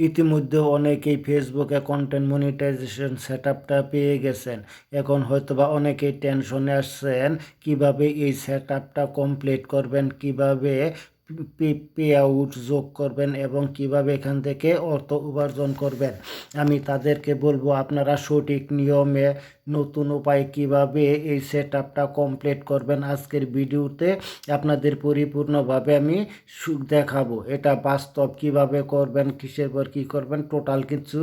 ইতিমধ্যে অনেকেই ফেসবুকে কন্টেন্ট মনিটাইজেশন সেটআপটা পেয়ে গেছেন। এখন হয়তোবা অনেকেই টেনশনে আসছেন কিভাবে এই সেটআপটা কমপ্লিট করবেন, কিভাবে পে আউট যোগ করবেন এবং কিভাবে এখান থেকে অর্থ উপার্জন করবেন। আমি তাদেরকে বলবো আপনারা সঠিক নিয়মে নতুন উপায় কিভাবে এই সেটআপটা কমপ্লিট করবেন আজকের ভিডিওতে আপনাদের পরিপূর্ণভাবে আমি দেখাবো। এটা বাস্তব কিভাবে করবেন, কিসের পর কী করবেন, টোটাল কিছু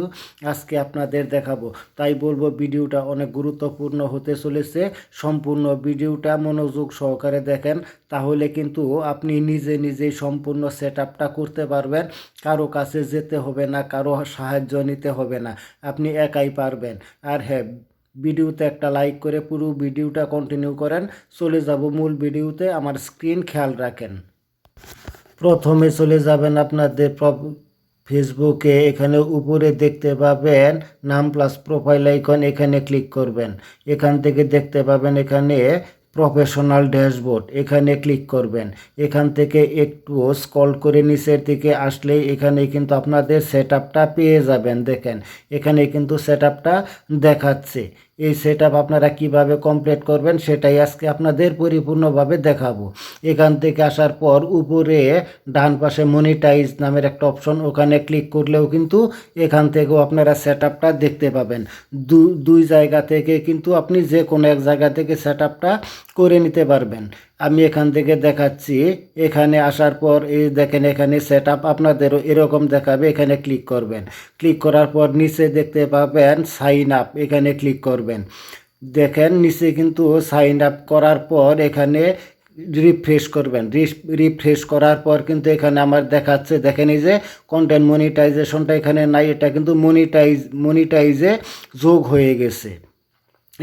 আজকে আপনাদের দেখাবো। তাই বলবো ভিডিওটা অনেক গুরুত্বপূর্ণ হতে চলেছে। সম্পূর্ণ ভিডিওটা মনোযোগ সহকারে দেখেন, তাহলে কিন্তু আপনি নিজে নিজেই সম্পূর্ণ সেটআপটা করতে পারবেন। কারো কাছে যেতে হবে না, কারো সাহায্য নিতে হবে না, আপনি একাই পারবেন। আর হ্যাঁ, ভিডিওতে একটা লাইক করে পুরো ভিডিওটা কন্টিনিউ করেন। চলে যাব মূল ভিডিওতে, আমার স্ক্রিন খেয়াল রাখেন। প্রথমে চলে যাবেন আপনাদের ফেসবুকে, এখানে উপরে দেখতে পাবেন নাম প্লাস প্রোফাইল আইকন, এখানে ক্লিক করবেন। এখান থেকে দেখতে পাবেন এখানে প্রফেশনাল ড্যাশবোর্ড, এখানে ক্লিক করবেন। এখান থেকে একটু স্ক্রল করে নিচের দিকে আসলে এখানে কিন্তু আপনাদের সেটআপটা পেয়ে যাবেন। দেখেন এখানে কিন্তু সেটআপটা দেখাচ্ছে। এই সেটআপ আপনারা কিভাবে কমপ্লিট করবেন সেটাই আজকে আপনাদের পরিপূর্ণভাবে দেখাবো। এখান থেকে আসার পর উপরে ডান পাশে মনিটাইজ নামের একটা অপশন, ওখানে ক্লিক করলেও কিন্তু এখান থেকেও আপনারা সেটআপটা দেখতে পাবেন। দুই জায়গা থেকে কিন্তু আপনি যে কোনো এক জায়গা থেকে সেটআপটা করে নিতে পারবেন। আমি এখান থেকে দেখাচ্ছি। এখানে আসার পর এই দেখেন এখানে সেটআপ আপনাদেরও এরকম দেখাবে। এখানে ক্লিক করবেন। ক্লিক করার পর নিচে দেখতে পাবেন সাইন আপ, এখানে ক্লিক করবেন। দেখেন নিচে কিন্তু সাইন আপ করার পর এখানে রিফ্রেশ করবেন। রিফ্রেশ করার পর কিন্তু এখানে আমার দেখাচ্ছে, দেখেন এই যে কন্টেন্ট মনিটাইজেশনটা এখানে নাই, এটা কিন্তু মনিটাইজে যোগ হয়ে গেছে।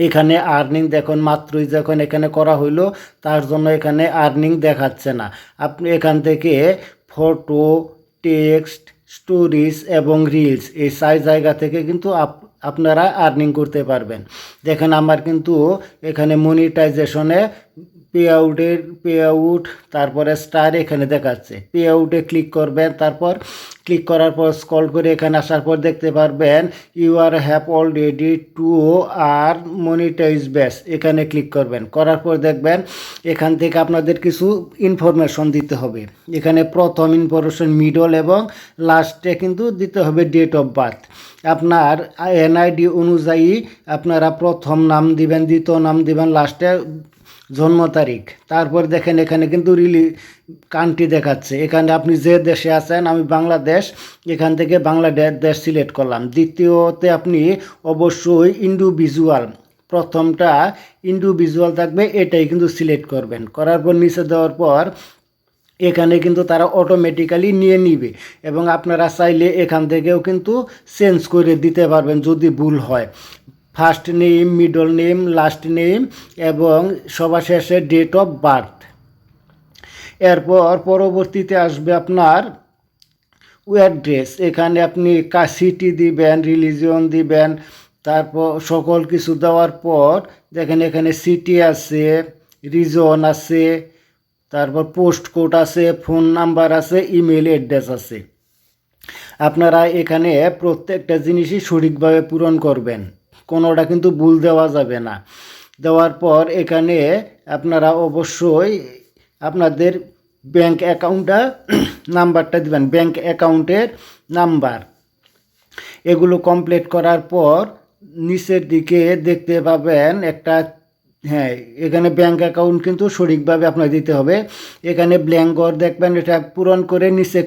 এখানে আর্নিং দেখুন মাত্রই যখন এখানে করা হইলো, তার জন্য এখানে আর্নিং দেখাচ্ছে না। আপনি এখান থেকে ফটো, টেক্সট, স্টোরিজ এবং রিলস এই 4 জায়গা থেকে কিন্তু আপনারা আর্নিং করতে পারবেন। দেখেন আমার কিন্তু এখানে মনিটাইজেশনে পে আউট, তারপরে স্টার এখানে দেখাচ্ছে। পে আউটে ক্লিক করবেন, তারপর ক্লিক করার পর স্ক্রল করে এখানে আসার পর দেখতে পারবেন you are have already to are monetize ব্যাস, এখানে ক্লিক করবেন। করার পর দেখবেন এখান থেকে আপনাদের কিছু ইনফরমেশন দিতে হবে। এখানে প্রথম ইনফরমেশন, মিডল এবং লাস্টে কিন্তু দিতে হবে ডেট অফ বার্থ। আপনার এনআইডি অনুযায়ী আপনারা প্রথম নাম দিবেন, দ্বিতীয় নাম দিবেন, লাস্টে জন্ম তারিখ। তারপর দেখেন এখানে কিন্তু কান্ট্রি দেখাচ্ছে। এখানে আপনি যে দেশে আছেন, আমি বাংলাদেশ, এখান থেকে বাংলাদেশ সিলেক্ট করলাম। দ্বিতীয়তে আপনি অবশ্যই ইন্ডিভিজুয়াল, প্রথমটা ইন্ডিভিজুয়াল থাকবে, এটাই কিন্তু সিলেক্ট করবেন। করার পর নিচে দেওয়ার পর এখানে কিন্তু তারা অটোমেটিক্যালি নিয়ে নিবে এবং আপনারা চাইলে এখান থেকেও কিন্তু চেঞ্জ করে দিতে পারবেন যদি ভুল হয়। First name, middle name, last name এবং সবার শেষে ডেট অফ বার্থ। এরপর পরবর্তীতে আসবে আপনার অ্যাড্রেস। এখানে আপনি সিটি দিবেন, রিলিজিয়ন দিবেন, তারপর সকল কিছু দেওয়ার পর দেখেন এখানে সিটি আছে, রিজন আছে, তারপর পোস্ট কোড আছে, ফোন নাম্বার আছে, ইমেল অ্যাড্রেস আছে। আপনারা এখানে প্রত্যেকটা জিনিসই সঠিকভাবে পূরণ করবেন, কোনোটা কিন্তু ভুল দেওয়া যাবে না। দেওয়ার পর এখানে আপনারা অবশ্যই আপনাদের ব্যাংক অ্যাকাউন্টটা নাম্বারটা দিবেন, ব্যাংক অ্যাকাউন্টের নাম্বার। এগুলো কমপ্লিট করার পর নিচের দিকে দেখতে পাবেন একটা, হ্যাঁ এখানে ব্যাংক অ্যাকাউন্ট কিন্তু সঠিকভাবে আপনার দিতে হবে। এখানে ব্ল্যাঙ্ক ঘর দেখবেন, এটা পূরণ করে নিচে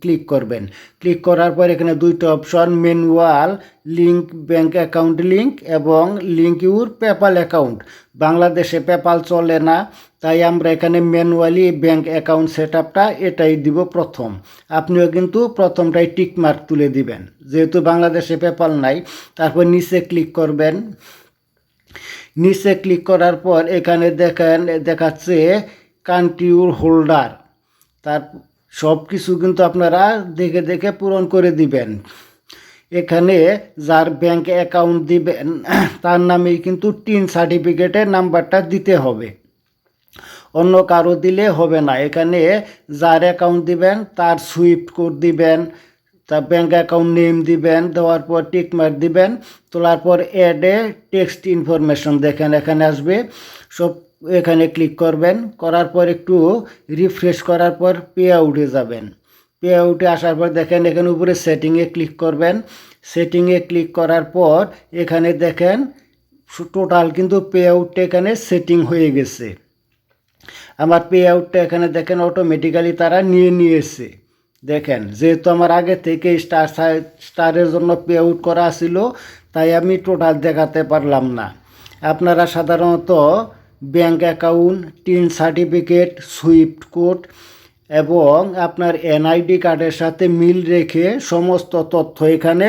ক্লিক করবেন। ক্লিক করার পর এখানে দুইটা option, manual link bank account link এবং লিঙ্ক ইউর পেপ্যাল অ্যাকাউন্ট। বাংলাদেশে পেপ্যাল চলে না, তাই আমরা এখানে ম্যানুয়ালি ব্যাংক অ্যাকাউন্ট সেটআপটা এটাই দিব প্রথম। আপনিও কিন্তু প্রথমটাই টিক মার্ক তুলে দিবেন, যেহেতু বাংলাদেশে পেপ্যাল নাই। তারপর নিচে ক্লিক করবেন। নিচে ক্লিক করার পর এখানে দেখাচ্ছে কান্ট্রি হোল্ডার। তার সব কিছু কিন্তু আপনারা দেখে দেখে পূরণ করে দিবেন। এখানে যার ব্যাংক অ্যাকাউন্ট দিবেন তার নামেই কিন্তু টিন সার্টিফিকেটের নাম্বারটা দিতে হবে, অন্য কারো দিলে হবে না। এখানে যার অ্যাকাউন্ট দিবেন তার সুইফট কোড দিবেন, তা ব্যাঙ্ক অ্যাকাউন্ট নেম দিবেন, দেওয়ার পর টিক মার্ক দিবেন, তোলার পর অ্যাডে টেক্সট ইনফরমেশন দেখেন এখানে আসবে, সব এখানে ক্লিক করবেন, করার পর একটু রিফ্রেশ করার পর পে আউটে যাবেন। পে আউটে আসার পর দেখেন এখানে উপরে সেটিংয়ে ক্লিক করবেন, সেটিংয়ে ক্লিক করার পর এখানে দেখেন টোটাল কিন্তু পে আউটটা এখানে সেটিং হয়ে গেছে। আমার পে আউটটা এখানে দেখেন অটোমেটিক্যালি তারা নিয়ে নিয়েছে। দেখেন যেহেতু আমার আগে থেকে স্টারের জন্য পে আউট করা ছিল, তাই আমি টোটাল দেখাতে পারলাম না। আপনারা সাধারণত bank account, tin certificate, Swift code এবং আপনার এনআইডি কার্ডের সাথে মিল রেখে সমস্ত তথ্য এখানে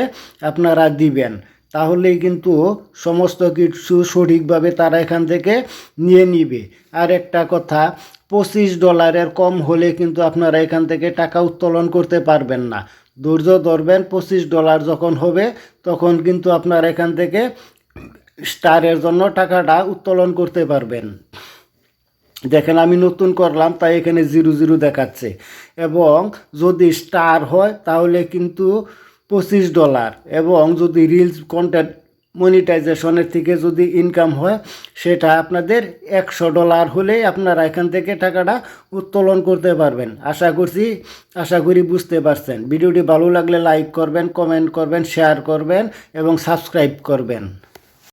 আপনারা দিবেন, তাহলেই কিন্তু সমস্ত কিছু সঠিকভাবে তারা এখান থেকে নিয়ে নিবে। আর একটা কথা, $25 কম হলে কিন্তু আপনারা এখান থেকে টাকা উত্তোলন করতে পারবেন না। ধৈর্য ধরবেন, $25 যখন হবে তখন কিন্তু আপনারা এখান থেকে স্টারের জন্য টাকাটা উত্তোলন করতে পারবেন। দেখেন আমি নতুন করলাম তাই এখানে 00 দেখাচ্ছে, এবং যদি স্টার হয় তাহলে কিন্তু $25, এবং যদি রিলস কন্টেন্ট মনিটাইজেশনের থেকে যদি ইনকাম হয় সেটা আপনাদের $100 হলেই আপনারা এখান থেকে টাকাটা উত্তোলন করতে পারবেন। আশা করি বুঝতে পারছেন। ভিডিওটি ভালো লাগলে লাইক করবেন, কমেন্ট করবেন, শেয়ার করবেন এবং সাবস্ক্রাইব করবেন।